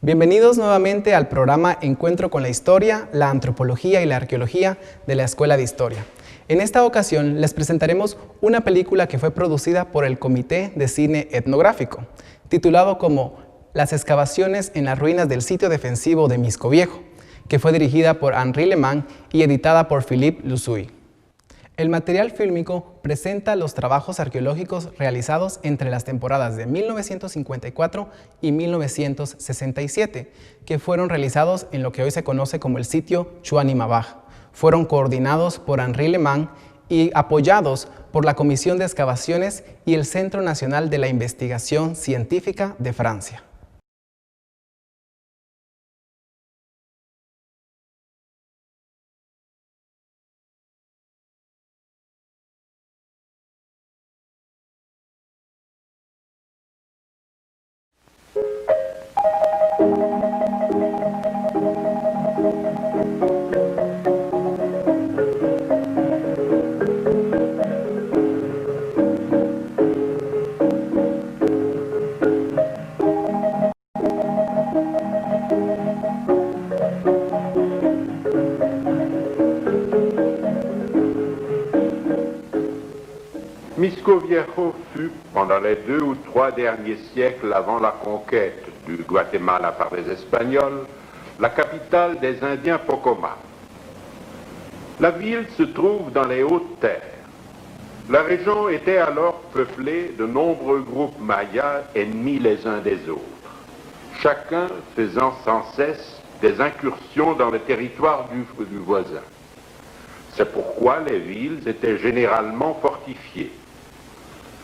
Bienvenidos nuevamente al programa Encuentro con la Historia, la Antropología y la Arqueología de la Escuela de Historia. En esta ocasión les presentaremos una película que fue producida por el Comité de Cine Etnográfico, titulado como Las excavaciones en las ruinas del sitio defensivo de Misco Viejo, que fue dirigida por Henri Lehmann y editada por Philippe Lussouis. El material fílmico presenta los trabajos arqueológicos realizados entre las temporadas de 1954 y 1967, que fueron realizados en lo que hoy se conoce como el sitio Chuanimabaj. Fueron coordinados por Henri Lehmann y apoyados por la Comisión de Excavaciones y el Centro Nacional de la Investigación Científica de Francia. Misco Viejo fut, pendant les 2 ou 3 derniers siècles avant la conquête du Guatemala par les Espagnols, la capitale des Indiens Pocomam. La ville se trouve dans les hautes terres. La région était alors peuplée de nombreux groupes mayas ennemis les uns des autres, chacun faisant sans cesse des incursions dans le territoire du voisin. C'est pourquoi les villes étaient généralement fortifiées.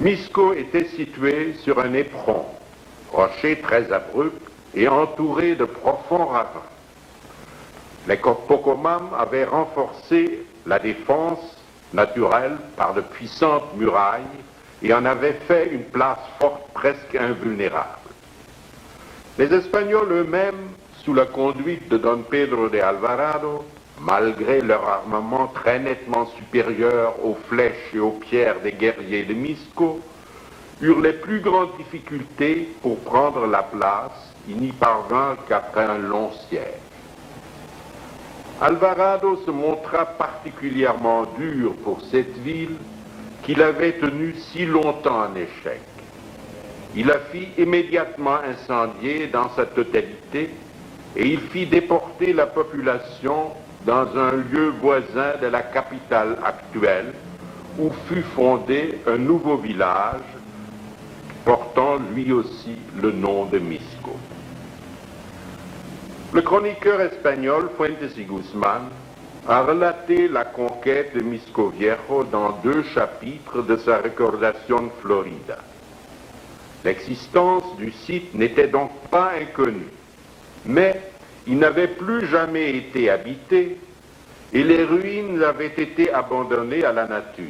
Misco était situé sur un éperon, rocher très abrupt et entouré de profonds ravins. Les Pocomam avaient renforcé la défense naturelle par de puissantes murailles et en avaient fait une place forte presque invulnérable. Les Espagnols eux-mêmes, sous la conduite de Don Pedro de Alvarado, malgré leur armement très nettement supérieur aux flèches et aux pierres des guerriers de Misco, eurent les plus grandes difficultés pour prendre la place. Ils n'y parvinrent qu'après un long siège. Alvarado se montra particulièrement dur pour cette ville qu'il avait tenue si longtemps en échec. Il la fit immédiatement incendier dans sa totalité et il fit déporter la population dans un lieu voisin de la capitale actuelle, où fut fondé un nouveau village portant lui aussi le nom de Misco. Le chroniqueur espagnol Fuentes y Guzmán a relaté la conquête de Misco Viejo dans 2 chapitres de sa Recordación Florida. L'existence du site n'était donc pas inconnue, mais il n'avait plus jamais été habité et les ruines avaient été abandonnées à la nature.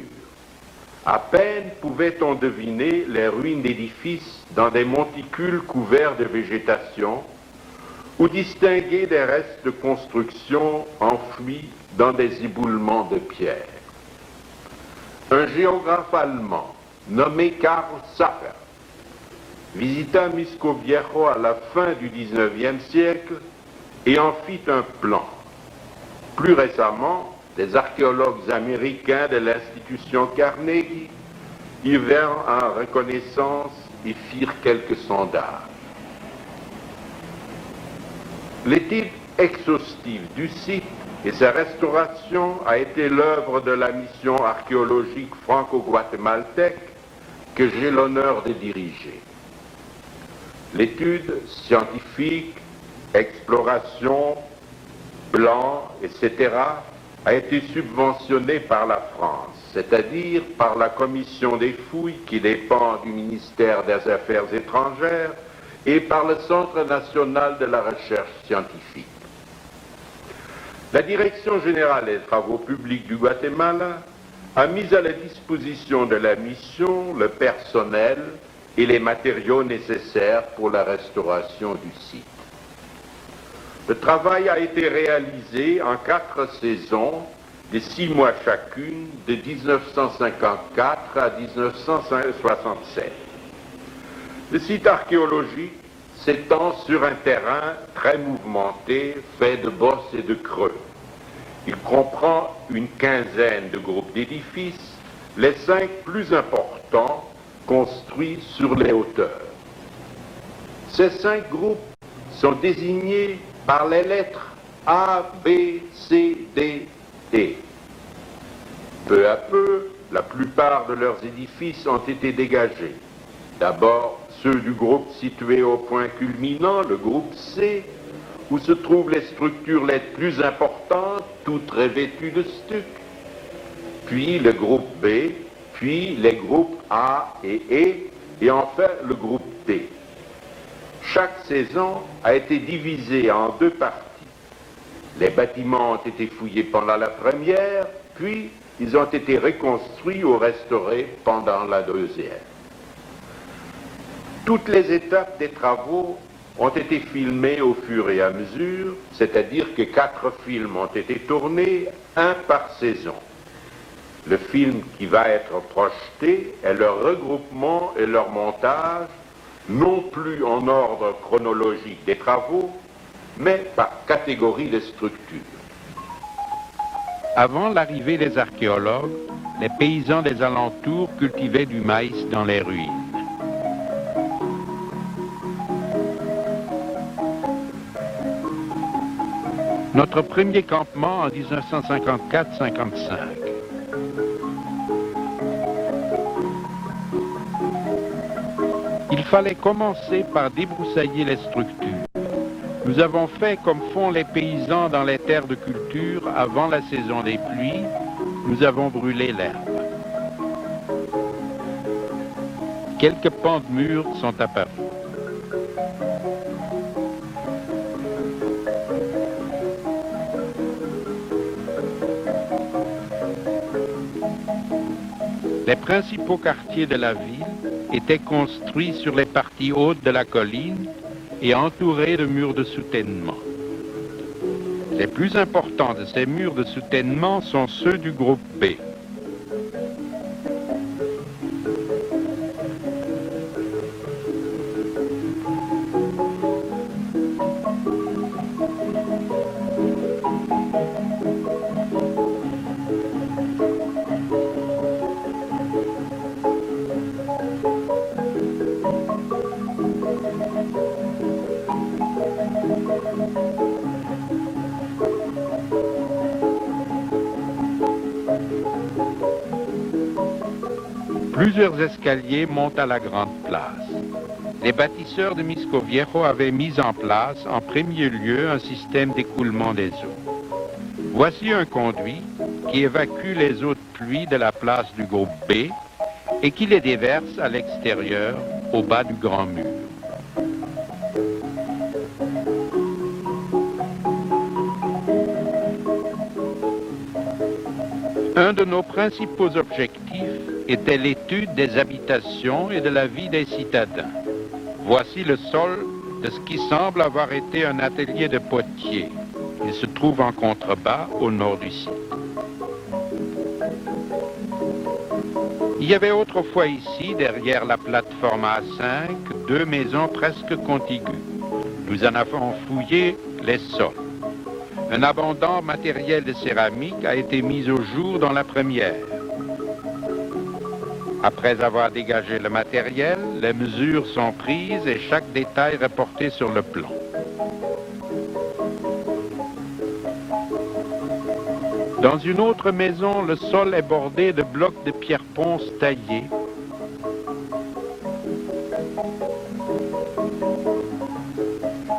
À peine pouvait-on deviner les ruines d'édifices dans des monticules couverts de végétation ou distinguer des restes de construction enfouis dans des éboulements de pierre. Un géographe allemand nommé Karl Sapper visita Misco Viejo à la fin du XIXe siècle et en fit un plan. Plus récemment, des archéologues américains de l'institution Carnegie y vinrent en reconnaissance et firent quelques sondages. L'étude exhaustive du site et sa restauration a été l'œuvre de la mission archéologique franco-guatémaltèque que j'ai l'honneur de diriger. L'étude scientifique, exploration, plan, etc., a été subventionnée par la France, c'est-à-dire par la Commission des fouilles qui dépend du ministère des Affaires étrangères et par le Centre national de la recherche scientifique. La Direction générale des travaux publics du Guatemala a mis à la disposition de la mission le personnel et les matériaux nécessaires pour la restauration du site. Le travail a été réalisé en 4 saisons de 6 mois chacune, de 1954 à 1967. Le site archéologique s'étend sur un terrain très mouvementé, fait de bosses et de creux. Il comprend une quinzaine de groupes d'édifices, les 5 plus importants construits sur les hauteurs. Ces 5 groupes sont désignés par les lettres A, B, C, D, E. Peu à peu, la plupart de leurs édifices ont été dégagés. D'abord, ceux du groupe situé au point culminant, le groupe C, où se trouvent les structures les plus importantes, toutes revêtues de stuc. Puis le groupe B, puis les groupes A et E, et enfin le groupe D. Chaque saison a été divisée en 2 parties. Les bâtiments ont été fouillés pendant la première, puis ils ont été reconstruits ou restaurés pendant la deuxième. Toutes les étapes des travaux ont été filmées au fur et à mesure, c'est-à-dire que 4 films ont été tournés, 1 par saison. Le film qui va être projeté est leur regroupement et leur montage, non plus en ordre chronologique des travaux, mais par catégorie de structures. Avant l'arrivée des archéologues, les paysans des alentours cultivaient du maïs dans les ruines. Notre premier campement en 1954-55. Il fallait commencer par débroussailler les structures. Nous avons fait comme font les paysans dans les terres de culture avant la saison des pluies. Nous avons brûlé l'herbe. Quelques pans de murs sont apparus. Les principaux quartiers de la ville étaient construits sur les parties hautes de la colline et entourés de murs de soutènement. Les plus importants de ces murs de soutènement sont ceux du groupe B. Plusieurs escaliers montent à la grande place. Les bâtisseurs de Miscoviejo avaient mis en place en premier lieu un système d'écoulement des eaux. Voici un conduit qui évacue les eaux de pluie de la place du groupe B et qui les déverse à l'extérieur, au bas du grand mur. Un de nos principaux objectifs était l'étude des habitations et de la vie des citadins. Voici le sol de ce qui semble avoir été un atelier de potier. Il se trouve en contrebas au nord du site. Il y avait autrefois ici, derrière la plateforme A5, 2 maisons presque contiguës. Nous en avons fouillé les sols. Un abondant matériel de céramique a été mis au jour dans la première. Après avoir dégagé le matériel, les mesures sont prises et chaque détail reporté sur le plan. Dans une autre maison, le sol est bordé de blocs de pierre ponce taillés.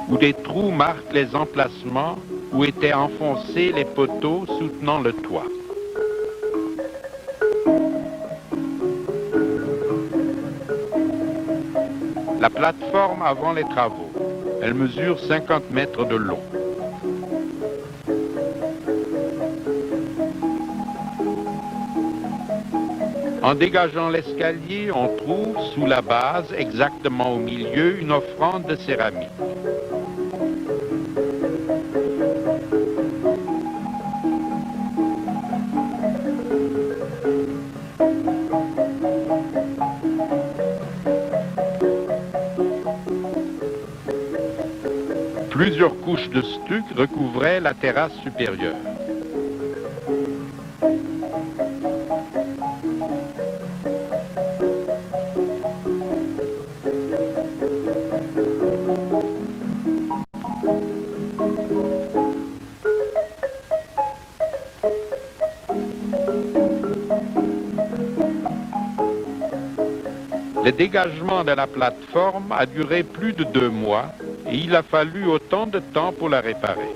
Où des trous marquent les emplacements où étaient enfoncés les poteaux soutenant le toit. La plateforme avant les travaux, elle mesure 50 mètres de long. En dégageant l'escalier, on trouve sous la base, exactement au milieu, une offrande de céramique. Plusieurs couches de stuc recouvraient la terrasse supérieure. Le dégagement de la plateforme a duré plus de 2 mois et il a fallu autant de temps pour la réparer.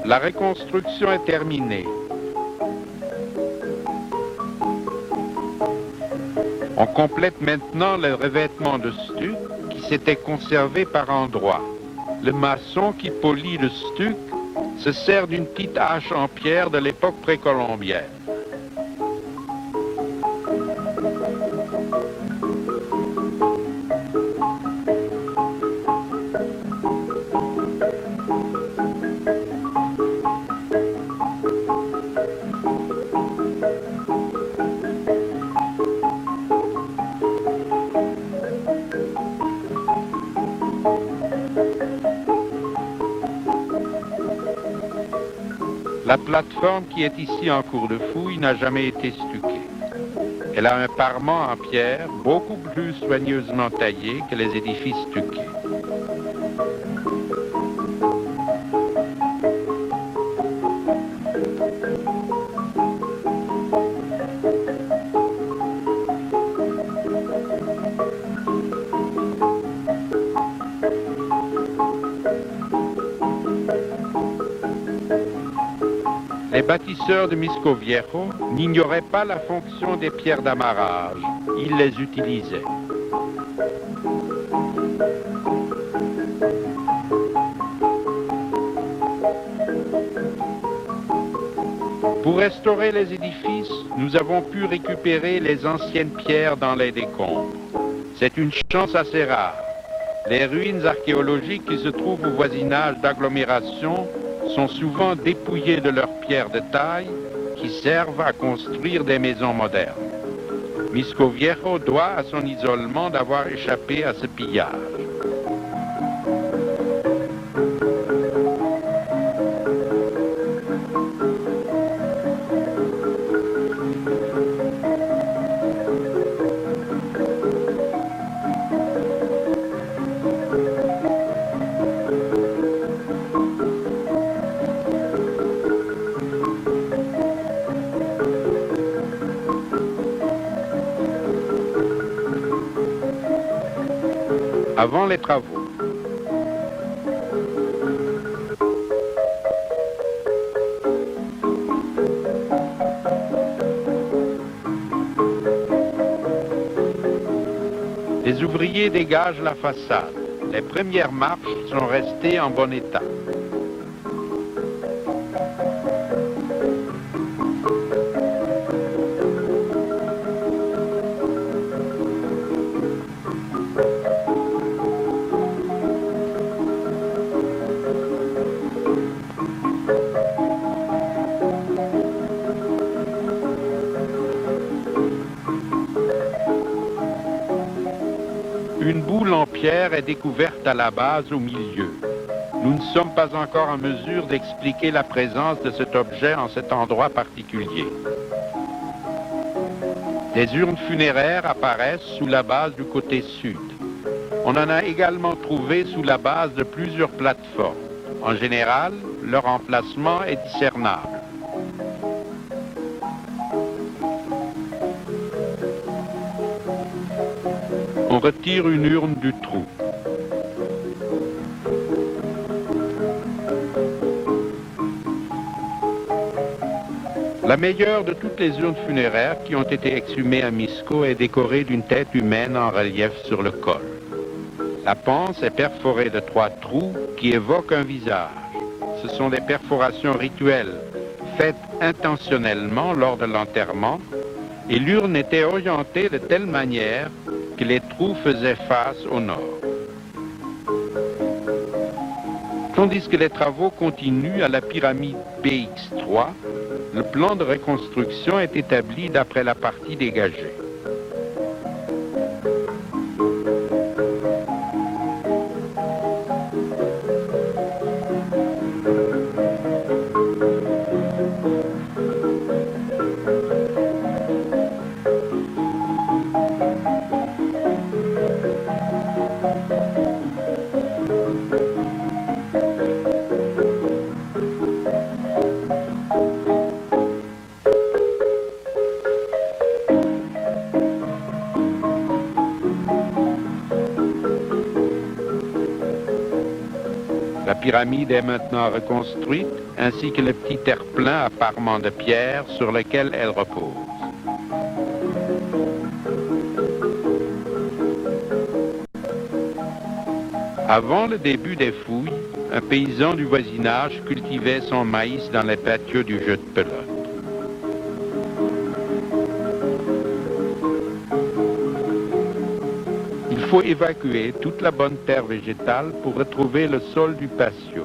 La reconstruction est terminée. On complète maintenant le revêtement de stuc qui s'était conservé par endroits. Le maçon qui polit le stuc se sert d'une petite hache en pierre de l'époque précolombienne. La plateforme qui est ici en cours de fouille n'a jamais été stuquée. Elle a un parement en pierre beaucoup plus soigneusement taillé que les édifices stuqués. Les bâtisseurs de Miscoviejo n'ignoraient pas la fonction des pierres d'amarrage. Ils les utilisaient. Pour restaurer les édifices, nous avons pu récupérer les anciennes pierres dans les décombres. C'est une chance assez rare. Les ruines archéologiques qui se trouvent au voisinage d'agglomérations sont souvent dépouillées de leurs pierres de taille qui servent à construire des maisons modernes. Miscoviejo doit à son isolement d'avoir échappé à ce pillage. Avant les travaux. Les ouvriers dégagent la façade. Les premières marches sont restées en bon état. Une boule en pierre est découverte à la base au milieu. Nous ne sommes pas encore en mesure d'expliquer la présence de cet objet en cet endroit particulier. Des urnes funéraires apparaissent sous la base du côté sud. On en a également trouvé sous la base de plusieurs plateformes. En général, leur emplacement est discernable. On retire une urne du trou. La meilleure de toutes les urnes funéraires qui ont été exhumées à Misco est décorée d'une tête humaine en relief sur le col. La panse est perforée de 3 trous qui évoquent un visage. Ce sont des perforations rituelles faites intentionnellement lors de l'enterrement et l'urne était orientée de telle manière que les trous faisaient face au nord. Tandis que les travaux continuent à la pyramide BX3, le plan de reconstruction est établi d'après la partie dégagée. pyramide est maintenant reconstruite, ainsi que le petit terre-plein à parements de pierre sur lequel elle repose. Avant le début des fouilles, un paysan du voisinage cultivait son maïs dans les patios du jeu de pelote. Il faut évacuer toute la bonne terre végétale pour retrouver le sol du patio.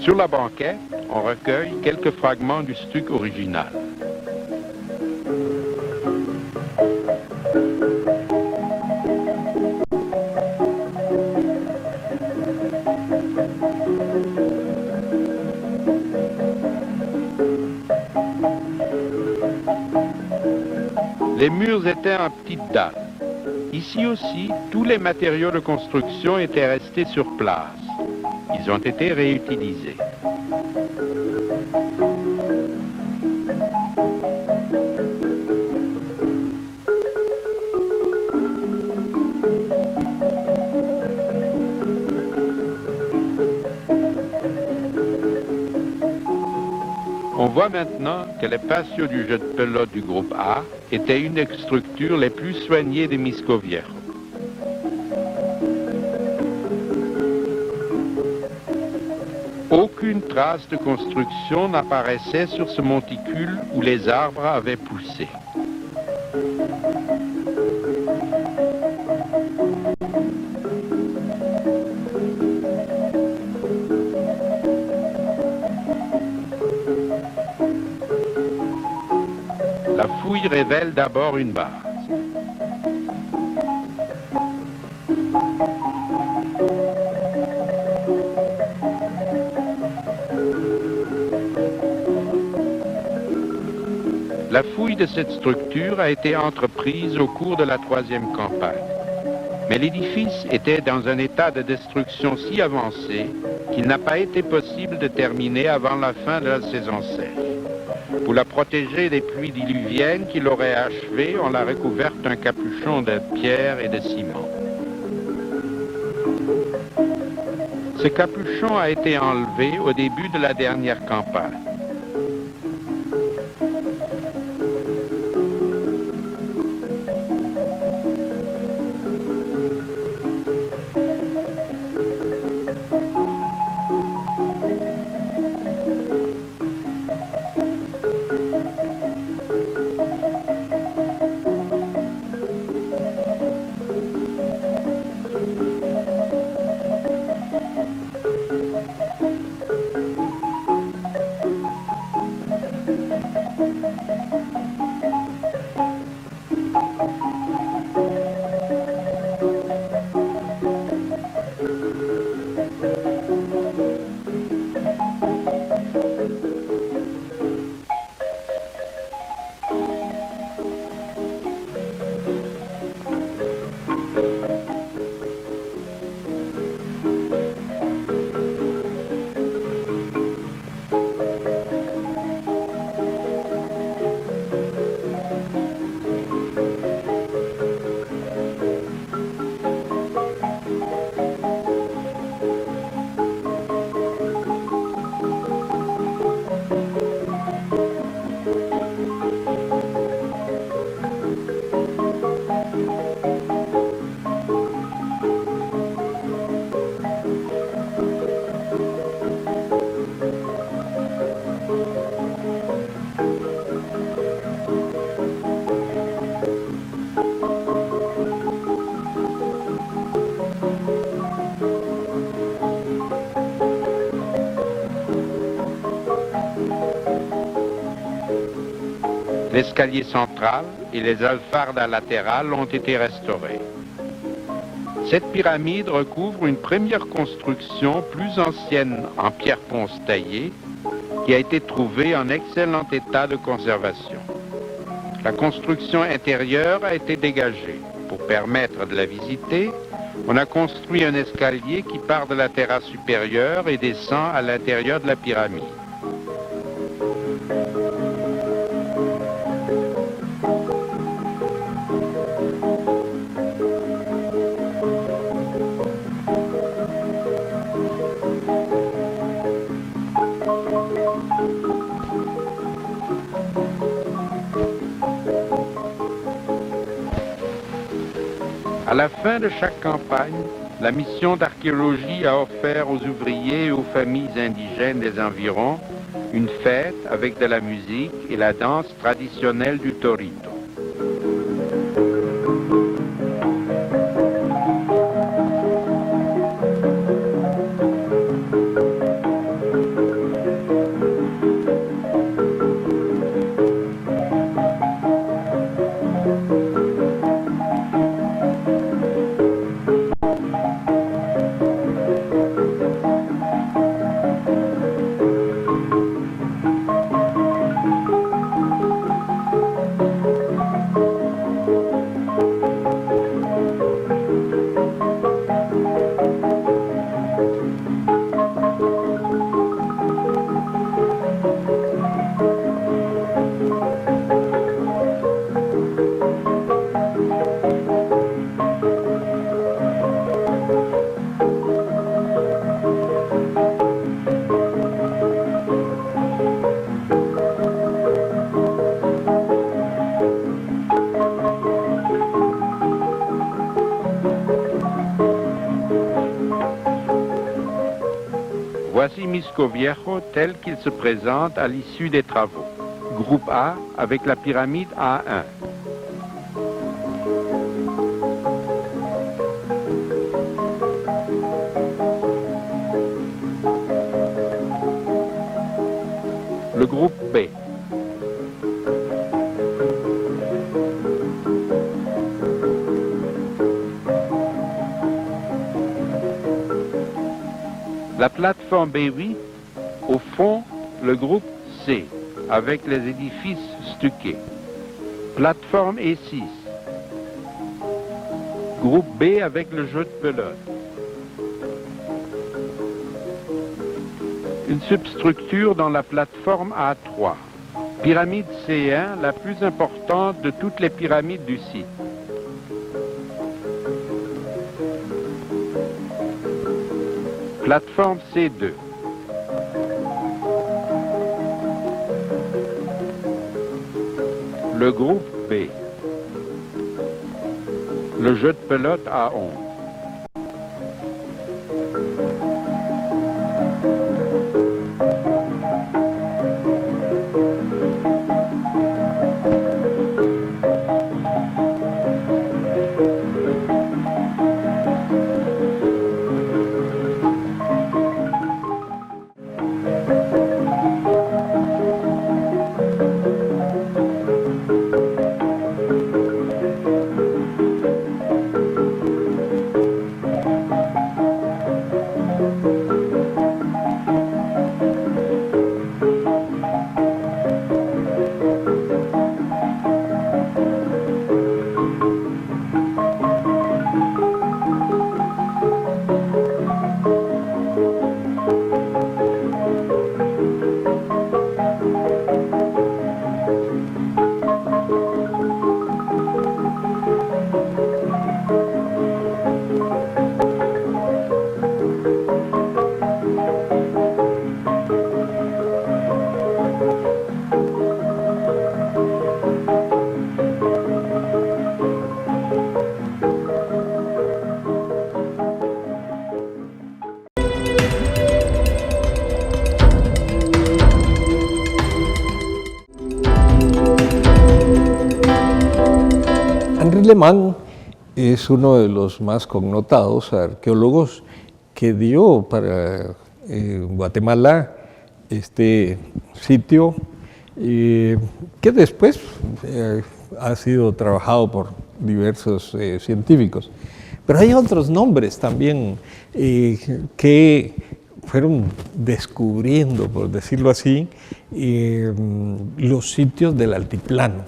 Sur la banquette, on recueille quelques fragments du stuc original. Les murs étaient en petites dalles. Ici aussi, tous les matériaux de construction étaient restés sur place. Ils ont été réutilisés. On voit maintenant que le patio du jeu de pelote du groupe A était une des structures les plus soignées de Miscoviejo. Aucune trace de construction n'apparaissait sur ce monticule où les arbres avaient poussé. La fouille révèle d'abord une base. La fouille de cette structure a été entreprise au cours de la troisième campagne. Mais l'édifice était dans un état de destruction si avancé qu'il n'a pas été possible de terminer avant la fin de la saison sèche. Pour la protéger des pluies diluviennes qui l'auraient achevée, on l'a recouverte d'un capuchon de pierre et de ciment. Ce capuchon a été enlevé au début de la dernière campagne. L'escalier central et les alfardes latérales ont été restaurés. Cette pyramide recouvre une première construction plus ancienne en pierre ponce taillée qui a été trouvée en excellent état de conservation. La construction intérieure a été dégagée. Pour permettre de la visiter, on a construit un escalier qui part de la terrasse supérieure et descend à l'intérieur de la pyramide. À la fin de chaque campagne, la mission d'archéologie a offert aux ouvriers et aux familles indigènes des environs une fête avec de la musique et la danse traditionnelle du torito. Voici Misco Viejo tel qu'il se présente à l'issue des travaux. Groupe A avec la pyramide A1. Le groupe B. La plateforme B8, au fond, le groupe C, avec les édifices stuccés. Plateforme E6, groupe B avec le jeu de pelote. Une substructure dans la plateforme A3. Pyramide C1, la plus importante de toutes les pyramides du site. Plateforme C2. Le groupe B. Le jeu de pelote A11. Henri Lehmann es uno de los más connotados arqueólogos que dio para Guatemala este sitio que después ha sido trabajado por diversos científicos. Pero hay otros nombres también que fueron descubriendo, por decirlo así, los sitios del altiplano.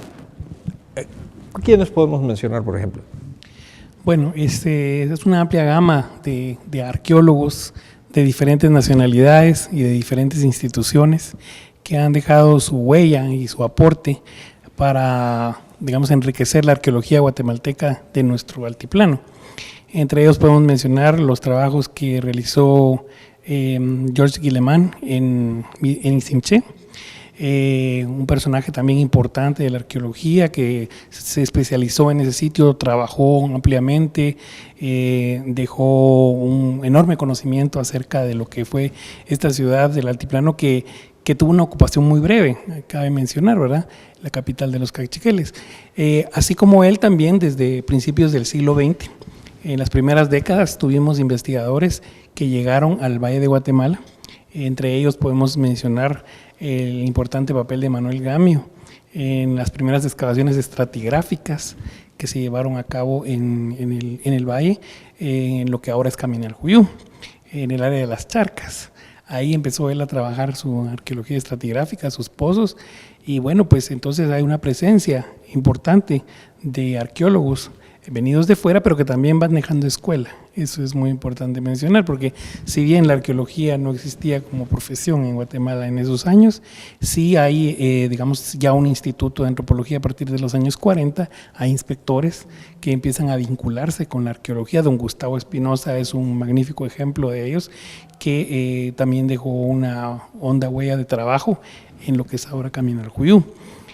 ¿Quiénes podemos mencionar, por ejemplo? Bueno, es una amplia gama de arqueólogos de diferentes nacionalidades y de diferentes instituciones que han dejado su huella y su aporte para, digamos, enriquecer la arqueología guatemalteca de nuestro altiplano. Entre ellos podemos mencionar los trabajos que realizó Georges Guillemán en Ixinché, un personaje también importante de la arqueología que se especializó en ese sitio, trabajó ampliamente, dejó un enorme conocimiento acerca de lo que fue esta ciudad del altiplano que tuvo una ocupación muy breve, cabe mencionar, ¿verdad? La capital de los cachiqueles. Así como él también desde principios del siglo XX, en las primeras décadas tuvimos investigadores que llegaron al Valle de Guatemala. Entre ellos podemos mencionar el importante papel de Manuel Gamio en las primeras excavaciones estratigráficas que se llevaron a cabo en el valle, en lo que ahora es Caminaljuyú, en el área de las charcas. Ahí empezó él a trabajar su arqueología estratigráfica, sus pozos, y bueno, pues entonces hay una presencia importante de arqueólogos venidos de fuera, pero que también van dejando escuela. Eso es muy importante mencionar, porque si bien la arqueología no existía como profesión en Guatemala en esos años, sí hay, digamos, ya un instituto de antropología a partir de los años 40, hay inspectores que empiezan a vincularse con la arqueología. Don Gustavo Espinosa es un magnífico ejemplo de ellos, que también dejó una honda huella de trabajo en lo que es ahora Caminaljuyú.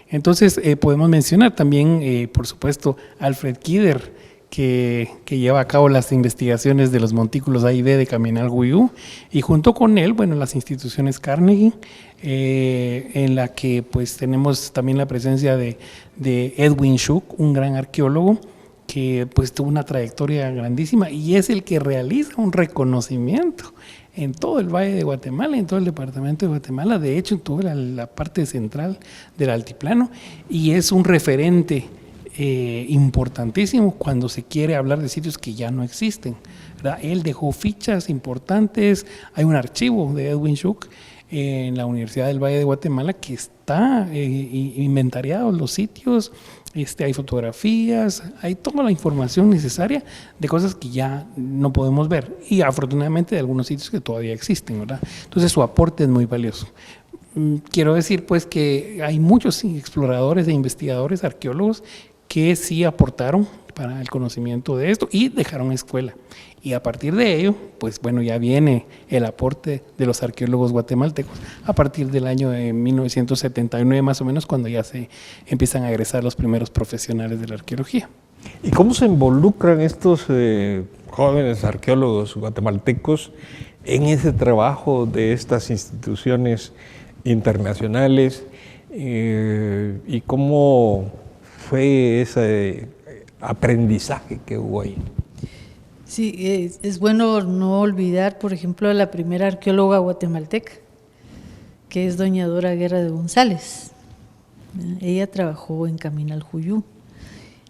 Entonces podemos mencionar también, por supuesto, Alfred Kider, que lleva a cabo las investigaciones de los montículos A y B de Caminaljuyú, y junto con él, bueno, las instituciones Carnegie, en la que pues tenemos también la presencia de Edwin Schuck, un gran arqueólogo, que pues tuvo una trayectoria grandísima y es el que realiza un reconocimiento en todo el Valle de Guatemala, en todo el departamento de Guatemala, de hecho en toda la parte central del altiplano, y es un referente importantísimo cuando se quiere hablar de sitios que ya no existen, ¿verdad? Él dejó fichas importantes, hay un archivo de Edwin Schuck en la Universidad del Valle de Guatemala que está inventariado los sitios, hay fotografías, hay toda la información necesaria de cosas que ya no podemos ver, y afortunadamente de algunos sitios que todavía existen, ¿verdad? Entonces su aporte es muy valioso. Quiero decir pues que hay muchos exploradores e investigadores, arqueólogos, que sí aportaron para el conocimiento de esto y dejaron escuela. Y a partir de ello, pues bueno, ya viene el aporte de los arqueólogos guatemaltecos a partir del año de 1979 más o menos, cuando ya se empiezan a egresar los primeros profesionales de la arqueología. ¿Y cómo se involucran estos jóvenes arqueólogos guatemaltecos en ese trabajo de estas instituciones internacionales? ¿Y cómo fue ese aprendizaje que hubo ahí? Sí, es bueno no olvidar, por ejemplo, a la primera arqueóloga guatemalteca, que es doña Dora Guerra de González. Ella trabajó en Caminaljuyú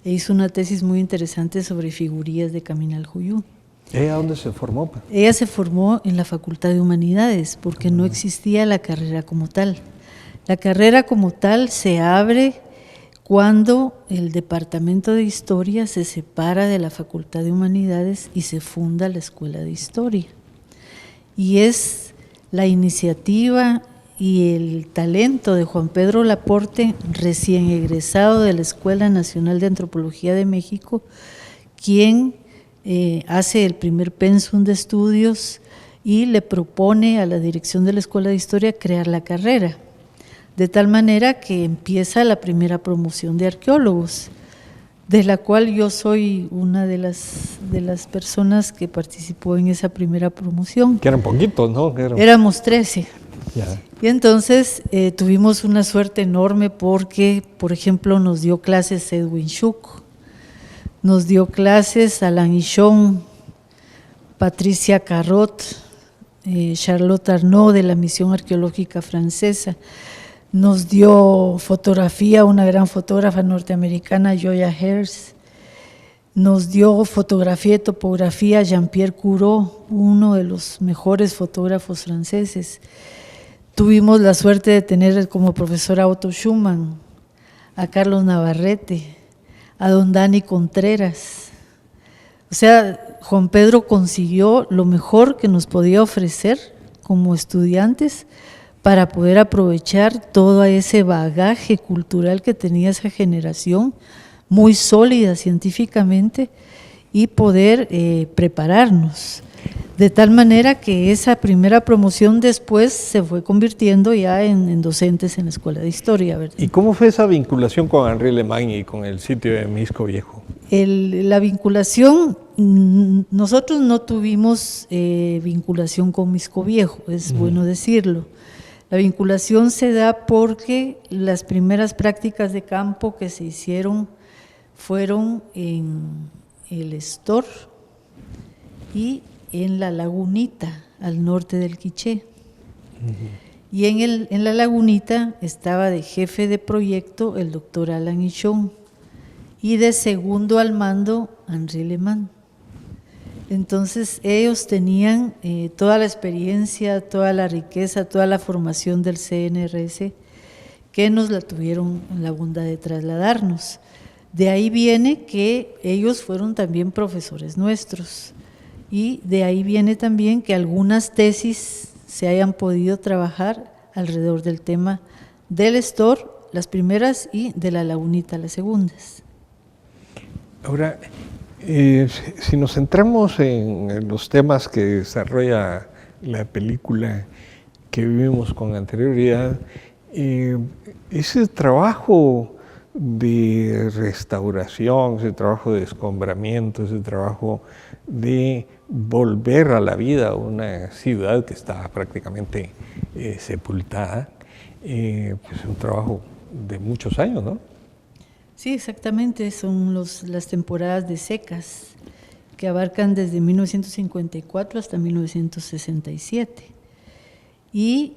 e hizo una tesis muy interesante sobre figurías de Caminaljuyú. ¿Ella dónde se formó? Ella se formó en la Facultad de Humanidades porque no existía la carrera como tal. La carrera como tal se abre cuando el Departamento de Historia se separa de la Facultad de Humanidades y se funda la Escuela de Historia. Y es la iniciativa y el talento de Juan Pedro Laporte, recién egresado de la Escuela Nacional de Antropología de México, quien hace el primer pensum de estudios y le propone a la dirección de la Escuela de Historia crear la carrera. De tal manera que empieza la primera promoción de arqueólogos, de la cual yo soy una de las personas que participó en esa primera promoción. Que eran poquitos, ¿no? Éramos 13. Ya. Y entonces tuvimos una suerte enorme porque, por ejemplo, nos dio clases Edwin Schuck, nos dio clases Alain Ichon, Patricia Carrot, Charlotte Arnaud de la Misión Arqueológica Francesa. Nos dio fotografía una gran fotógrafa norteamericana, Joya Herz. Nos dio fotografía y topografía Jean-Pierre Courot, uno de los mejores fotógrafos franceses. Tuvimos la suerte de tener como profesor a Otto Schumann, a Carlos Navarrete, a don Dani Contreras. O sea, Juan Pedro consiguió lo mejor que nos podía ofrecer como estudiantes para poder aprovechar todo ese bagaje cultural que tenía esa generación, muy sólida científicamente, y poder prepararnos. De tal manera que esa primera promoción después se fue convirtiendo ya en docentes en la Escuela de Historia, ¿verdad? ¿Y cómo fue esa vinculación con Henri Lehmann y con el sitio de Misco Viejo? La vinculación, nosotros no tuvimos vinculación con Misco Viejo, es bueno decirlo. La vinculación se da porque las primeras prácticas de campo que se hicieron fueron en el Estor y en la Lagunita, al norte del Quiché. Y en la Lagunita estaba de jefe de proyecto el doctor Alan Ichón y de segundo al mando Henri Lehmann. Entonces ellos tenían toda la experiencia, toda la riqueza, toda la formación del CNRS, que nos la tuvieron la bondad de trasladarnos. De ahí viene que ellos fueron también profesores nuestros, y de ahí viene también que algunas tesis se hayan podido trabajar alrededor del tema del Estor, las primeras, y de la Lagunita, las segundas. Ahora, si nos centramos en los temas que desarrolla la película que vivimos con anterioridad, ese trabajo de restauración, ese trabajo de escombramiento, ese trabajo de volver a la vida una ciudad que está prácticamente sepultada, pues es un trabajo de muchos años, ¿no? Sí, exactamente, son las temporadas de secas que abarcan desde 1954 hasta 1967. Y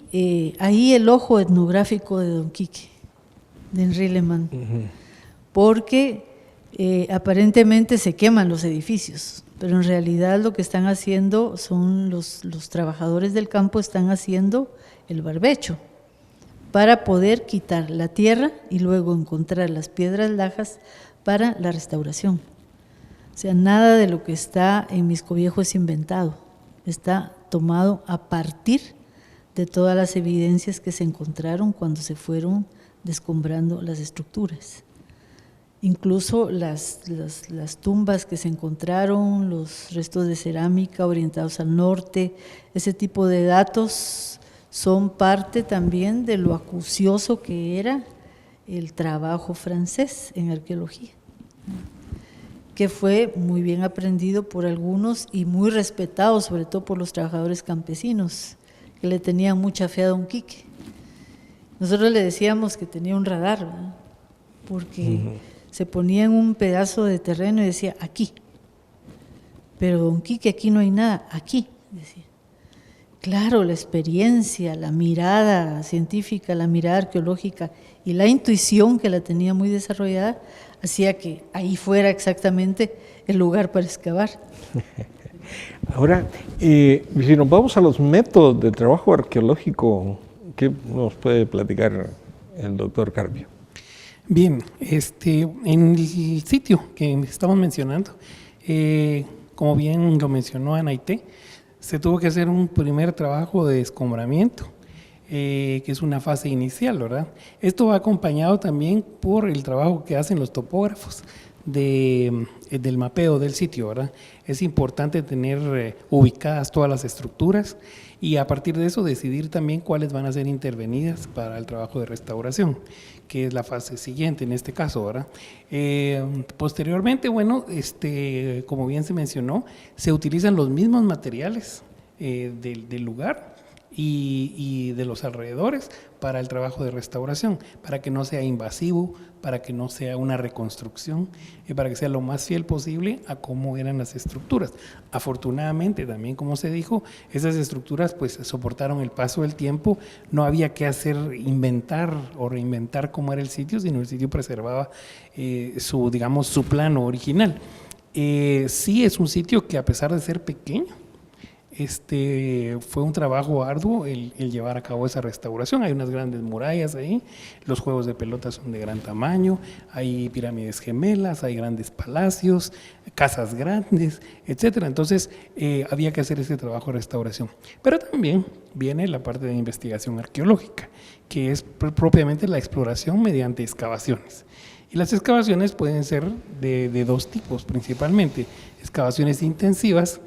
ahí el ojo etnográfico de Don Quique, de Henri Lehmann, porque aparentemente se queman los edificios, pero en realidad lo que están haciendo son los trabajadores del campo están haciendo el barbecho para poder quitar la tierra y luego encontrar las piedras lajas para la restauración. O sea, nada de lo que está en Misco Viejo es inventado, está tomado a partir de todas las evidencias que se encontraron cuando se fueron descombrando las estructuras. Incluso las tumbas que se encontraron, los restos de cerámica orientados al norte, ese tipo de datos son parte también de lo acucioso que era el trabajo francés en arqueología, que fue muy bien aprendido por algunos y muy respetado, sobre todo por los trabajadores campesinos, que le tenían mucha fe a Don Quique. Nosotros le decíamos que tenía un radar, ¿verdad? Porque se ponía en un pedazo de terreno y decía, aquí. Pero Don Quique, aquí no hay nada, aquí, decía. Claro, la experiencia, la mirada científica, la mirada arqueológica y la intuición que la tenía muy desarrollada, hacía que ahí fuera exactamente el lugar para excavar. Ahora, si nos vamos a los métodos de trabajo arqueológico, ¿qué nos puede platicar el doctor Carpio? Bien, en el sitio que estamos mencionando, como bien lo mencionó Anaité, se tuvo que hacer un primer trabajo de escombramiento, que es una fase inicial, ¿verdad? Esto va acompañado también por el trabajo que hacen los topógrafos del mapeo del sitio, ¿verdad? Es importante tener ubicadas todas las estructuras y a partir de eso decidir también cuáles van a ser intervenidas para el trabajo de restauración, que es la fase siguiente en este caso, ¿verdad? Posteriormente, bueno, como bien se mencionó, se utilizan los mismos materiales del lugar y de los alrededores para el trabajo de restauración, para que no sea invasivo, para que no sea una reconstrucción, para que sea lo más fiel posible a cómo eran las estructuras. Afortunadamente, también como se dijo, esas estructuras pues soportaron el paso del tiempo, no había que inventar o reinventar cómo era el sitio, sino el sitio preservaba su plano original. Sí es un sitio que, a pesar de ser pequeño, fue un trabajo arduo el llevar a cabo esa restauración. Hay unas grandes murallas ahí, los juegos de pelota son de gran tamaño, hay pirámides gemelas, hay grandes palacios, casas grandes, etcétera. Entonces había que hacer ese trabajo de restauración. Pero también viene la parte de investigación arqueológica, que es propiamente la exploración mediante excavaciones. Y las excavaciones pueden ser de dos tipos principalmente: excavaciones intensivas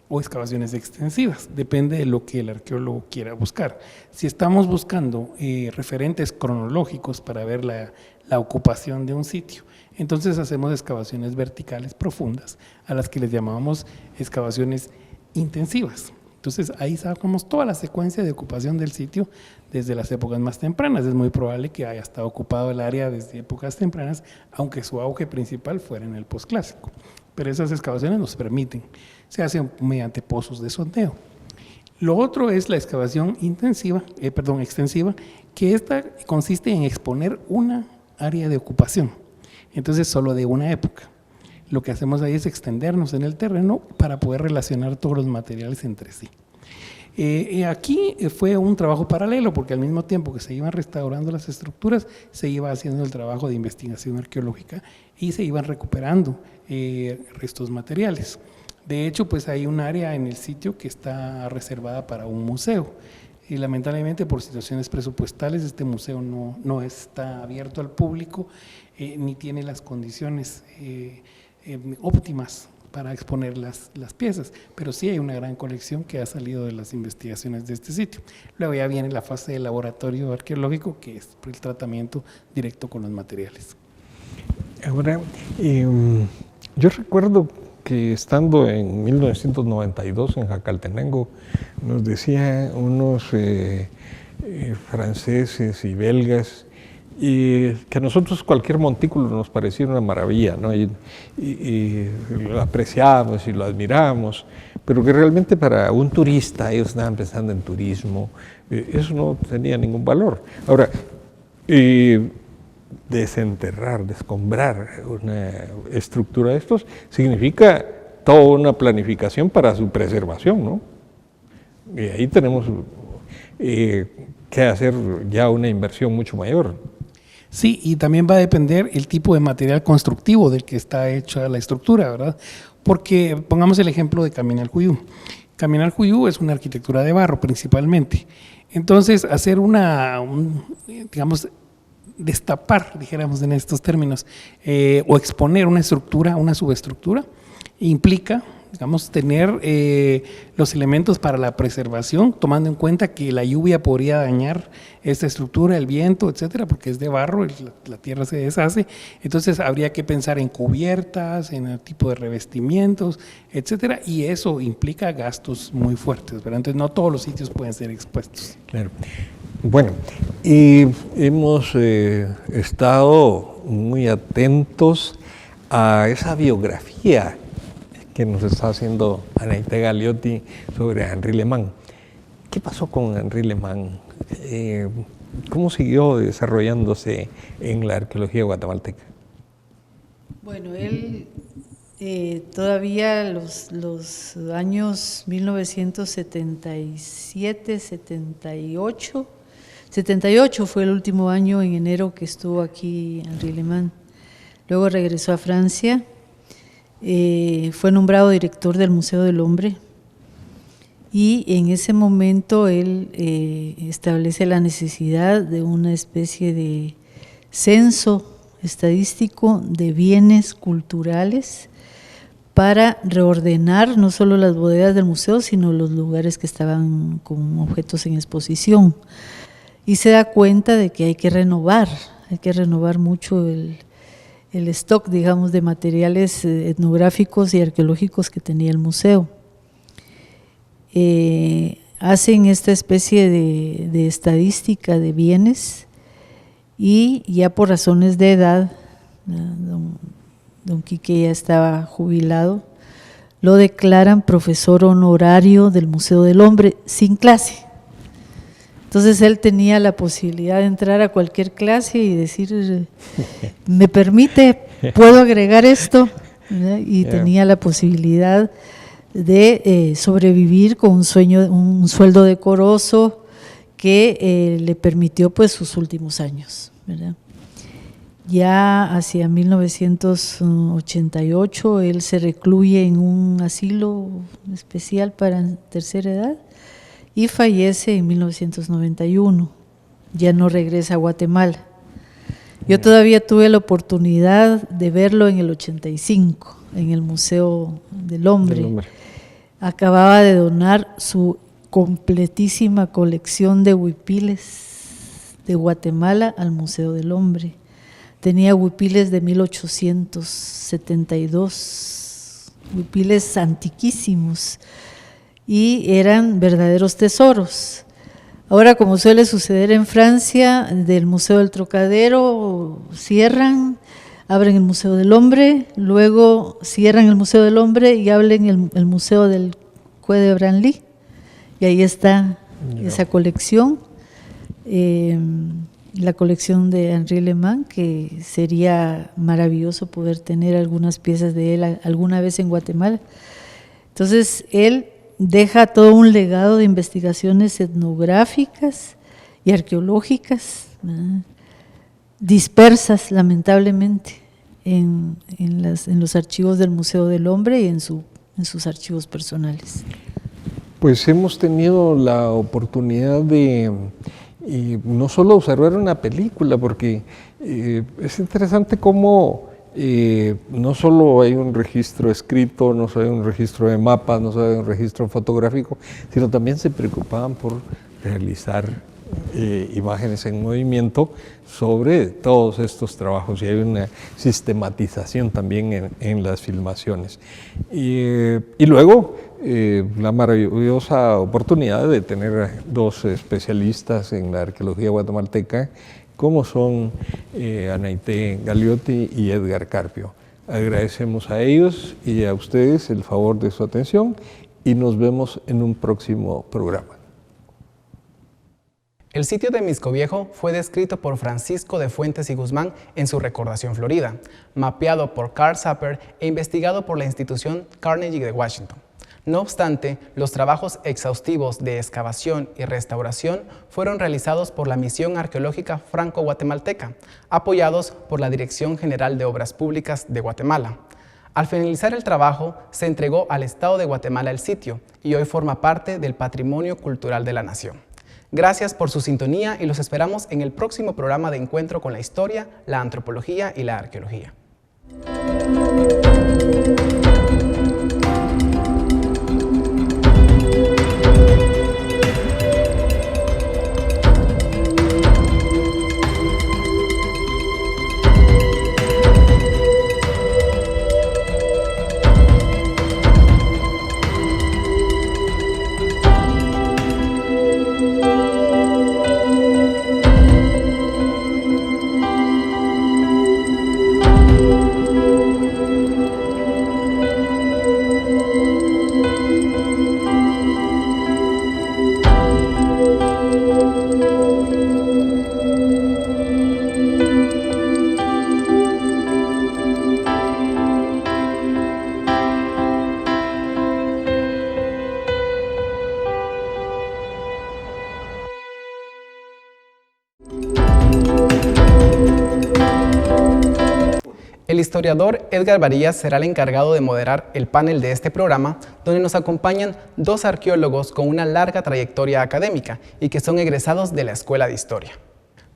o excavaciones extensivas, depende de lo que el arqueólogo quiera buscar. Si estamos buscando referentes cronológicos para ver la ocupación de un sitio, entonces hacemos excavaciones verticales profundas, a las que les llamamos excavaciones intensivas. Entonces ahí sacamos toda la secuencia de ocupación del sitio desde las épocas más tempranas. Es muy probable que haya estado ocupado el área desde épocas tempranas, aunque su auge principal fuera en el posclásico. Pero esas excavaciones nos permiten, se hacen mediante pozos de sondeo. Lo otro es la excavación extensiva, que esta consiste en exponer una área de ocupación, entonces solo de una época. Lo que hacemos ahí es extendernos en el terreno para poder relacionar todos los materiales entre sí. Aquí fue un trabajo paralelo, porque al mismo tiempo que se iban restaurando las estructuras, se iba haciendo el trabajo de investigación arqueológica y se iban recuperando restos materiales. De hecho, pues hay un área en el sitio que está reservada para un museo. Y lamentablemente, por situaciones presupuestales, este museo no está abierto al público, ni tiene las condiciones óptimas para exponer las piezas, pero sí hay una gran colección que ha salido de las investigaciones de este sitio. Luego ya viene la fase del laboratorio arqueológico, que es el tratamiento directo con los materiales. Ahora, yo recuerdo que estando en 1992 en Jacaltenango, nos decían unos franceses y belgas, y que a nosotros cualquier montículo nos parecía una maravilla, ¿no? Y lo apreciábamos y lo admirábamos, pero que realmente para un turista, ellos estaban pensando en turismo, eso no tenía ningún valor. Ahora, desenterrar, descombrar una estructura de estos significa toda una planificación para su preservación, ¿no? Y ahí tenemos que hacer ya una inversión mucho mayor. Sí, y también va a depender el tipo de material constructivo del que está hecha la estructura, ¿verdad? Porque pongamos el ejemplo de Caminal-Juyú. Caminal-Juyú es una arquitectura de barro principalmente. Entonces, hacer digamos, destapar, dijéramos en estos términos, o exponer una estructura, una subestructura, implica, digamos, tener los elementos para la preservación, tomando en cuenta que la lluvia podría dañar esta estructura, el viento, etcétera, porque es de barro, la tierra se deshace. Entonces habría que pensar en cubiertas, en el tipo de revestimientos, etcétera, y eso implica gastos muy fuertes, ¿verdad? Entonces no todos los sitios pueden ser expuestos. Claro. Bueno, y hemos estado muy atentos a esa biografía que nos está haciendo Anaíta Galeotti sobre Henri Lehmann. ¿Qué pasó con Henri Lehmann? ¿Cómo siguió desarrollándose en la arqueología guatemalteca? Bueno, él todavía los años 1977, 78 fue el último año en enero que estuvo aquí Henri Lehmann. Luego regresó a Francia. Fue nombrado director del Museo del Hombre y en ese momento él establece la necesidad de una especie de censo estadístico de bienes culturales para reordenar no solo las bodegas del museo, sino los lugares que estaban con objetos en exposición. Y se da cuenta de que hay que renovar mucho el stock, digamos, de materiales etnográficos y arqueológicos que tenía el museo. Hacen esta especie de estadística de bienes y ya por razones de edad, don Quique ya estaba jubilado, lo declaran profesor honorario del Museo del Hombre sin clase. Entonces él tenía la posibilidad de entrar a cualquier clase y decir, ¿me permite? ¿Puedo agregar esto? ¿verdad? Y tenía la posibilidad de sobrevivir con un sueldo decoroso que le permitió pues sus últimos años, ¿verdad? Ya hacia 1988 él se recluye en un asilo especial para tercera edad y fallece en 1991. Ya no regresa a Guatemala. Yo todavía tuve la oportunidad de verlo en el 85, en el Museo del Hombre. Acababa de donar su completísima colección de huipiles de Guatemala al Museo del Hombre. Tenía huipiles de 1872, huipiles antiquísimos, y eran verdaderos tesoros. Ahora, como suele suceder en Francia, del Museo del Trocadero cierran, abren el Museo del Hombre, luego cierran el Museo del Hombre y abren el Museo del Quai de Branly, y ahí está esa colección. La colección de Henri Lehmann, que sería maravilloso poder tener algunas piezas de él alguna vez en Guatemala. Entonces, él deja todo un legado de investigaciones etnográficas y arqueológicas, ¿verdad?, dispersas lamentablemente en los archivos del Museo del Hombre y en sus archivos personales. Pues hemos tenido la oportunidad de no solo observar una película, porque es interesante cómo no solo hay un registro escrito, no solo hay un registro de mapas, no solo hay un registro fotográfico, sino también se preocupaban por realizar imágenes en movimiento sobre todos estos trabajos, y hay una sistematización también en las filmaciones. Y luego la maravillosa oportunidad de tener dos especialistas en la arqueología guatemalteca, como son Anaité Galeotti y Edgar Carpio. Agradecemos a ellos y a ustedes el favor de su atención y nos vemos en un próximo programa. El sitio de Misco Viejo fue descrito por Francisco de Fuentes y Guzmán en su Recordación Florida, mapeado por Carl Sapper e investigado por la institución Carnegie de Washington. No obstante, los trabajos exhaustivos de excavación y restauración fueron realizados por la Misión Arqueológica Franco-Guatemalteca, apoyados por la Dirección General de Obras Públicas de Guatemala. Al finalizar el trabajo, se entregó al Estado de Guatemala el sitio y hoy forma parte del Patrimonio Cultural de la Nación. Gracias por su sintonía y los esperamos en el próximo programa de Encuentro con la Historia, la Antropología y la Arqueología. El historiador Edgar Varillas será el encargado de moderar el panel de este programa, donde nos acompañan dos arqueólogos con una larga trayectoria académica y que son egresados de la Escuela de Historia.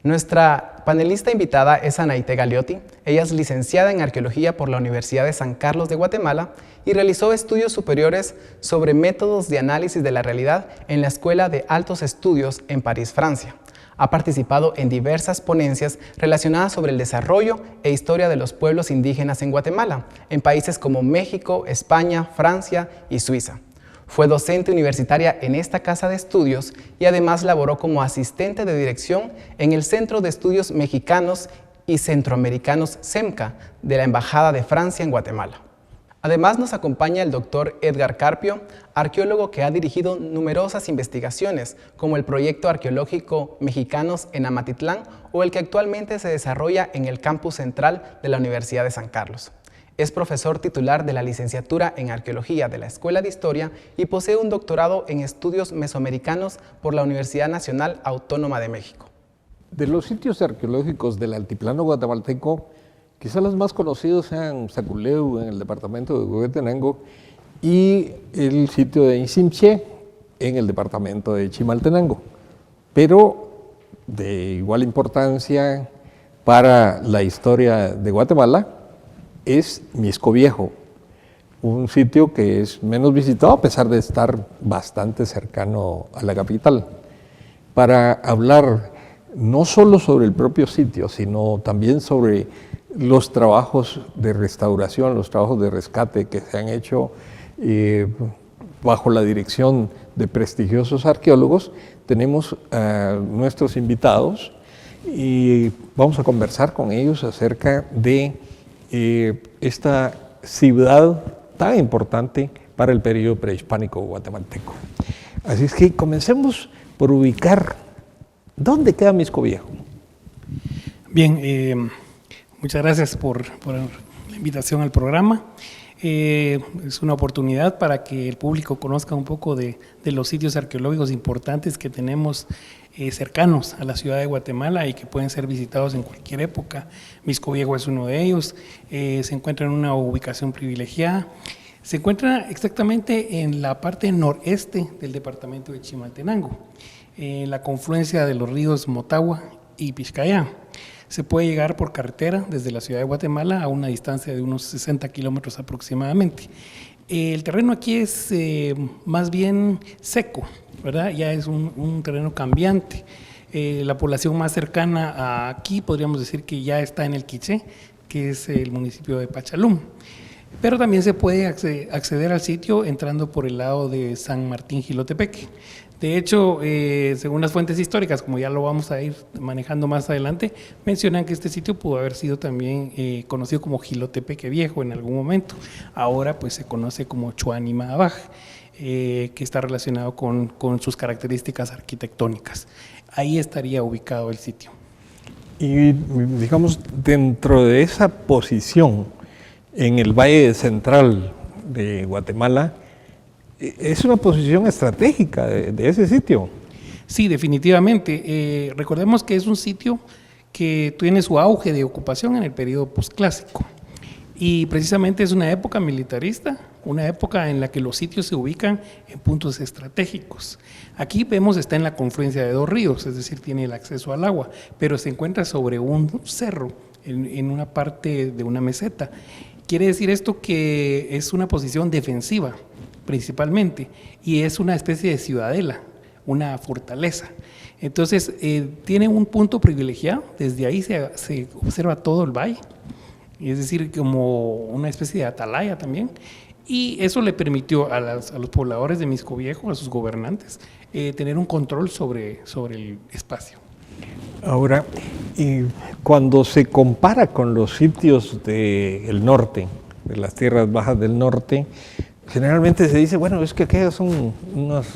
Nuestra panelista invitada es Anaité Galeotti. Ella es licenciada en Arqueología por la Universidad de San Carlos de Guatemala y realizó estudios superiores sobre métodos de análisis de la realidad en la Escuela de Altos Estudios en París, Francia. Ha participado en diversas ponencias relacionadas sobre el desarrollo e historia de los pueblos indígenas en Guatemala, en países como México, España, Francia y Suiza. Fue docente universitaria en esta casa de estudios y además laboró como asistente de dirección en el Centro de Estudios Mexicanos y Centroamericanos CEMCA de la Embajada de Francia en Guatemala. Además nos acompaña el doctor Edgar Carpio, arqueólogo que ha dirigido numerosas investigaciones, como el proyecto arqueológico Mexicanos en Amatitlán o el que actualmente se desarrolla en el campus central de la Universidad de San Carlos. Es profesor titular de la licenciatura en Arqueología de la Escuela de Historia y posee un doctorado en estudios mesoamericanos por la Universidad Nacional Autónoma de México. De los sitios arqueológicos del altiplano guatemalteco, quizás los más conocidos sean Saculeu en el departamento de Huehuetenango y el sitio de Insimché en el departamento de Chimaltenango. Pero de igual importancia para la historia de Guatemala es Mixco Viejo, un sitio que es menos visitado a pesar de estar bastante cercano a la capital. Para hablar no solo sobre el propio sitio, sino también sobre los trabajos de restauración, los trabajos de rescate que se han hecho bajo la dirección de prestigiosos arqueólogos, tenemos a nuestros invitados y vamos a conversar con ellos acerca de esta ciudad tan importante para el periodo prehispánico guatemalteco. Así es que comencemos por ubicar dónde queda Mixco Viejo. Bien, muchas gracias por la invitación al programa. Es una oportunidad para que el público conozca un poco de los sitios arqueológicos importantes que tenemos cercanos a la ciudad de Guatemala y que pueden ser visitados en cualquier época. Mixco Viejo es uno de ellos, se encuentra en una ubicación privilegiada. Se encuentra exactamente en la parte noreste del departamento de Chimaltenango, en la confluencia de los ríos Motagua y Piscayá. Se puede llegar por carretera desde la ciudad de Guatemala a una distancia de unos 60 kilómetros aproximadamente. El terreno aquí es más bien seco, ¿verdad? Ya es un terreno cambiante. La población más cercana a aquí podríamos decir que ya está en el Quiché, que es el municipio de Pachalum. Pero también se puede acceder al sitio entrando por el lado de San Martín Jilotepeque. De hecho, según las fuentes históricas, como ya lo vamos a ir manejando más adelante, mencionan que este sitio pudo haber sido también conocido como Jilotepeque Viejo en algún momento. Ahora pues se conoce como Chuanima Abaj, que está relacionado con sus características arquitectónicas. Ahí estaría ubicado el sitio. Y digamos, dentro de esa posición en el Valle Central de Guatemala, es una posición estratégica de ese sitio. Sí, definitivamente. Recordemos que es un sitio que tiene su auge de ocupación en el periodo posclásico. Y precisamente es una época militarista, una época en la que los sitios se ubican en puntos estratégicos. Aquí vemos está en la confluencia de dos ríos, es decir, tiene el acceso al agua, pero se encuentra sobre un cerro, en una parte de una meseta. Quiere decir esto que es una posición defensiva, principalmente, y es una especie de ciudadela, una fortaleza. Entonces, tiene un punto privilegiado, desde ahí se observa todo el valle, es decir, como una especie de atalaya también, y eso le permitió a los pobladores de Mixco Viejo, a sus gobernantes, tener un control sobre el espacio. Ahora, cuando se compara con los sitios del norte, de las tierras bajas del norte, generalmente se dice, bueno, es que aquellos son unos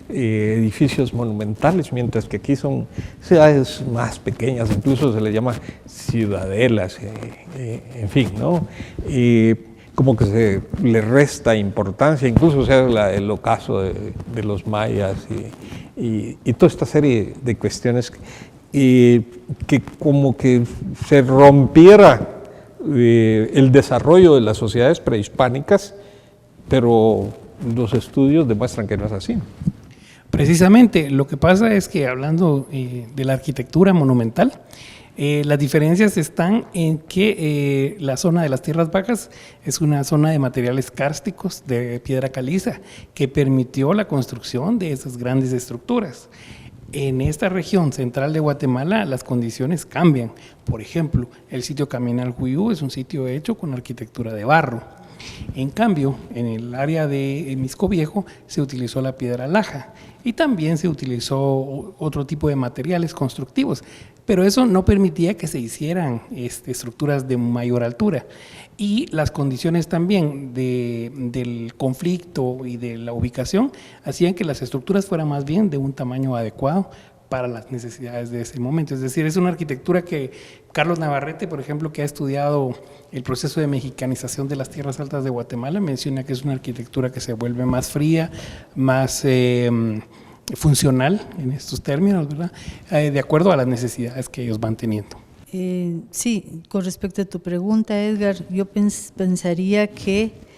edificios monumentales, mientras que aquí son ciudades más pequeñas, incluso se les llama ciudadelas, en fin, ¿no? Como que se le resta importancia, incluso se habla del ocaso de los mayas y toda esta serie de cuestiones que como que se rompiera el desarrollo de las sociedades prehispánicas, pero los estudios demuestran que no es así. Precisamente, lo que pasa es que hablando de la arquitectura monumental, las diferencias están en que la zona de las tierras bajas es una zona de materiales kársticos, de piedra caliza, que permitió la construcción de esas grandes estructuras. En esta región central de Guatemala las condiciones cambian. Por ejemplo, el sitio Caminal Juyú es un sitio hecho con arquitectura de barro. En cambio, en el área de Mixco Viejo se utilizó la piedra laja y también se utilizó otro tipo de materiales constructivos, pero eso no permitía que se hicieran estructuras de mayor altura. Y las condiciones también del conflicto y de la ubicación hacían que las estructuras fueran más bien de un tamaño adecuado para las necesidades de ese momento. Es decir, es una arquitectura que Carlos Navarrete, por ejemplo, que ha estudiado el proceso de mexicanización de las tierras altas de Guatemala, menciona que es una arquitectura que se vuelve más fría, más funcional en estos términos, ¿verdad? De acuerdo a las necesidades que ellos van teniendo. Sí, con respecto a tu pregunta, Edgar, yo pensaría que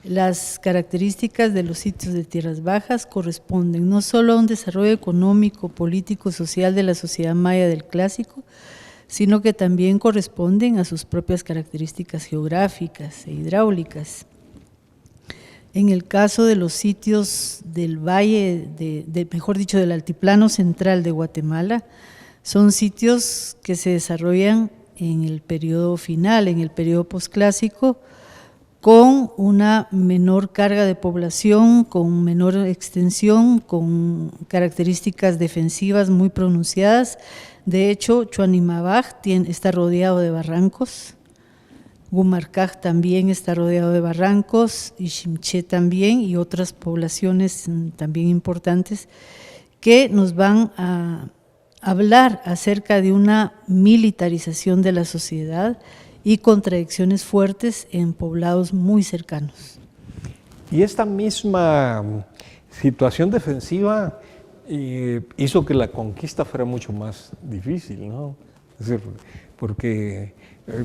las características de los sitios de tierras bajas corresponden no solo a un desarrollo económico, político, social de la sociedad maya del Clásico, sino que también corresponden a sus propias características geográficas e hidráulicas. En el caso de los sitios del valle, mejor dicho, del altiplano central de Guatemala, son sitios que se desarrollan en el periodo final, en el periodo posclásico, con una menor carga de población, con menor extensión, con características defensivas muy pronunciadas. De hecho, Chuanimabaj está rodeado de barrancos, Gumarcaj también está rodeado de barrancos, y Ximché también, y otras poblaciones también importantes, que nos van a hablar acerca de una militarización de la sociedad y contradicciones fuertes en poblados muy cercanos. Y esta misma situación defensiva hizo que la conquista fuera mucho más difícil, ¿no? Es decir, porque,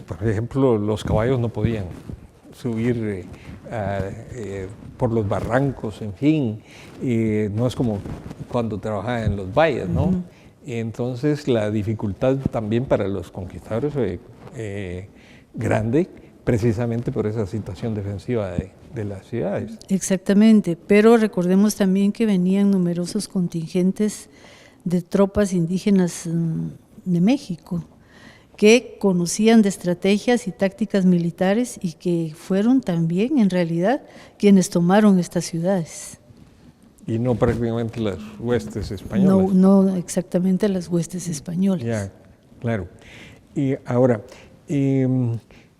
por ejemplo, los caballos no podían subir por los barrancos, en fin, no es como cuando trabajaban en los valles, ¿no? Uh-huh. Entonces la dificultad también para los conquistadores fue grande, precisamente por esa situación defensiva de las ciudades. Exactamente, pero recordemos también que venían numerosos contingentes de tropas indígenas de México, que conocían de estrategias y tácticas militares y que fueron también, en realidad, quienes tomaron estas ciudades. Y no prácticamente las huestes españolas. No exactamente las huestes españolas. Ya, claro. Y ahora,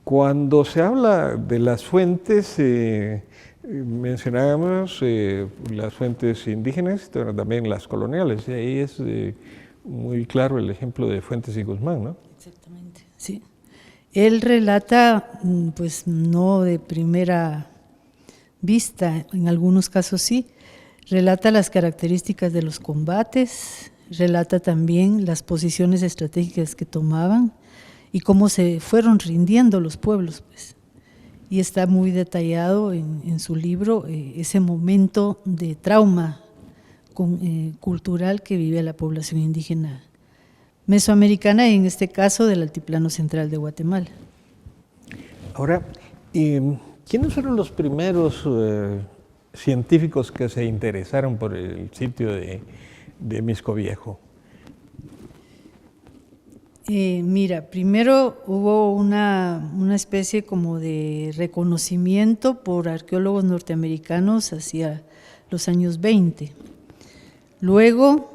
cuando se habla de las fuentes, mencionábamos las fuentes indígenas, pero también las coloniales, y ahí es muy claro el ejemplo de Fuentes y Guzmán, ¿no? Exactamente, sí. Él relata, pues no de primera vista, en algunos casos sí, relata las características de los combates, relata también las posiciones estratégicas que tomaban y cómo se fueron rindiendo los pueblos, pues. Y está muy detallado en su libro ese momento de trauma cultural que vive la población indígena mesoamericana y en este caso del altiplano central de Guatemala. Ahora, ¿quiénes fueron los primeros científicos que se interesaron por el sitio de Mixco Viejo? Mira, primero hubo una especie como de reconocimiento por arqueólogos norteamericanos hacia los años 20. Luego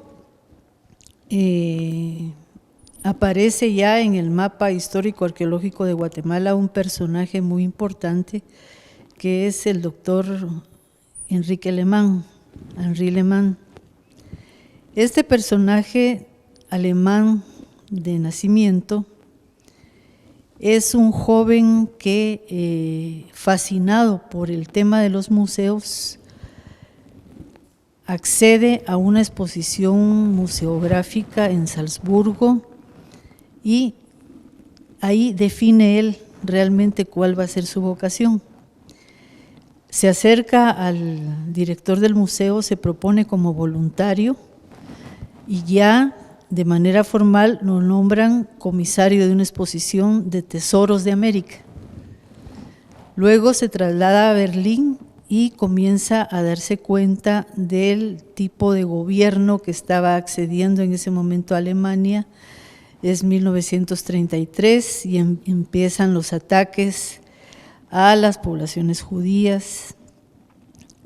aparece ya en el mapa histórico arqueológico de Guatemala un personaje muy importante que es el doctor Henri Lehmann. Este personaje alemán de nacimiento es un joven que, fascinado por el tema de los museos, accede a una exposición museográfica en Salzburgo y ahí define él realmente cuál va a ser su vocación. Se acerca al director del museo, se propone como voluntario y ya de manera formal lo nombran comisario de una exposición de tesoros de América. Luego se traslada a Berlín y comienza a darse cuenta del tipo de gobierno que estaba accediendo en ese momento a Alemania. Es 1933 y empiezan los ataques a las poblaciones judías.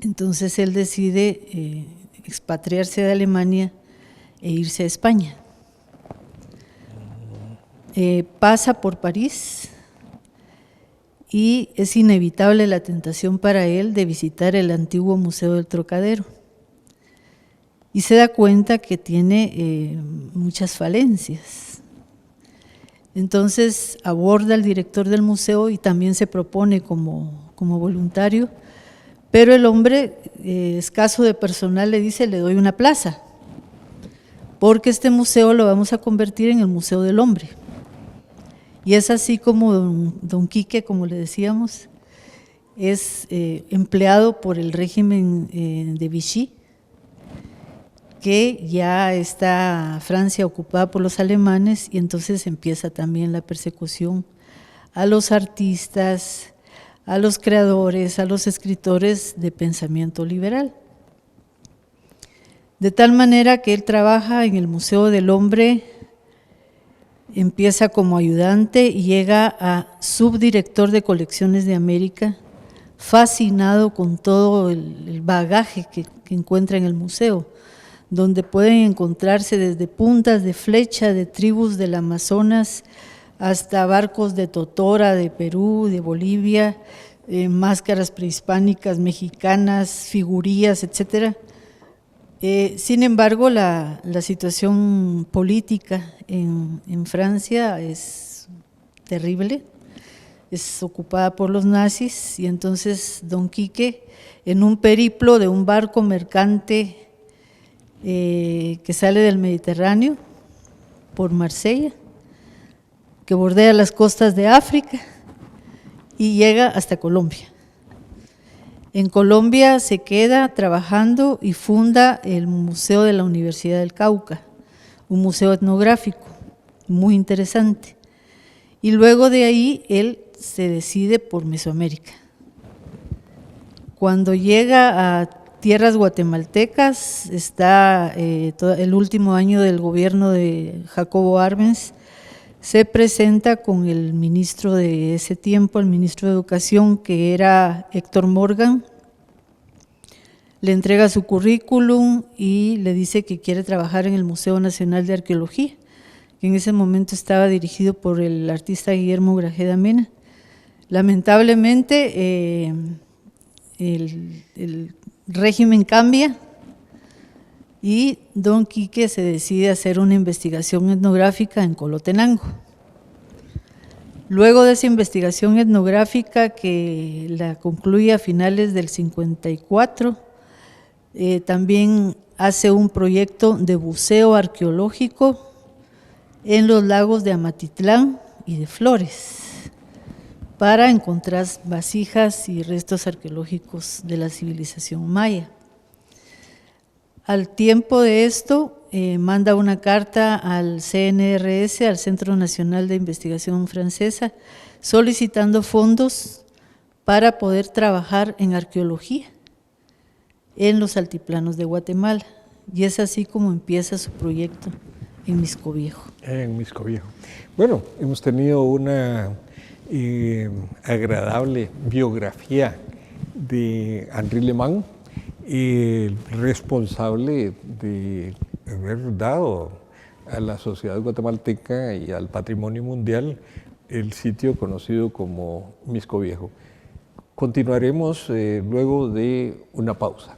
Entonces él decide expatriarse de Alemania e irse a España. Pasa por París y es inevitable la tentación para él de visitar el antiguo Museo del Trocadero. y se da cuenta que tiene muchas falencias. Entonces aborda al director del museo y también se propone como voluntario, pero el hombre, escaso de personal, le dice: le doy una plaza, porque este museo lo vamos a convertir en el Museo del Hombre. Y es así como don Quique, como le decíamos, es empleado por el régimen de Vichy, que ya está Francia ocupada por los alemanes, y entonces empieza también la persecución a los artistas, a los creadores, a los escritores de pensamiento liberal. De tal manera que él trabaja en el Museo del Hombre, empieza como ayudante y llega a subdirector de colecciones de América, fascinado con todo el bagaje que encuentra en el museo, donde pueden encontrarse desde puntas de flecha de tribus del Amazonas hasta barcos de totora de Perú, de Bolivia, máscaras prehispánicas mexicanas, figurillas, etcétera. Sin embargo, la situación política en Francia es terrible, es ocupada por los nazis, y entonces don Quique, en un periplo de un barco mercante que sale del Mediterráneo por Marsella, que bordea las costas de África y llega hasta Colombia. En Colombia se queda trabajando y funda el Museo de la Universidad del Cauca, un museo etnográfico muy interesante. Y luego de ahí él se decide por Mesoamérica. Cuando llega a tierras guatemaltecas, está el último año del gobierno de Jacobo Arbenz, se presenta con el ministro de ese tiempo, el ministro de Educación, que era Héctor Morgan, le entrega su currículum y le dice que quiere trabajar en el Museo Nacional de Arqueología, que en ese momento estaba dirigido por el artista Guillermo Grajeda Mena. Lamentablemente, el régimen cambia y don Quique se decide hacer una investigación etnográfica en Colotenango. Luego de esa investigación etnográfica, que la concluye a finales del 54, también hace un proyecto de buceo arqueológico en los lagos de Amatitlán y de Flores, para encontrar vasijas y restos arqueológicos de la civilización maya. Al tiempo de esto, manda una carta al CNRS, al Centro Nacional de Investigación Francesa, solicitando fondos para poder trabajar en arqueología en los altiplanos de Guatemala. Y es así como empieza su proyecto en Mixco Viejo. En Mixco Viejo. Bueno, hemos tenido una agradable biografía de Henri Lehmann, responsable de haber dado a la sociedad guatemalteca y al patrimonio mundial el sitio conocido como Mixco Viejo. Continuaremos luego de una pausa.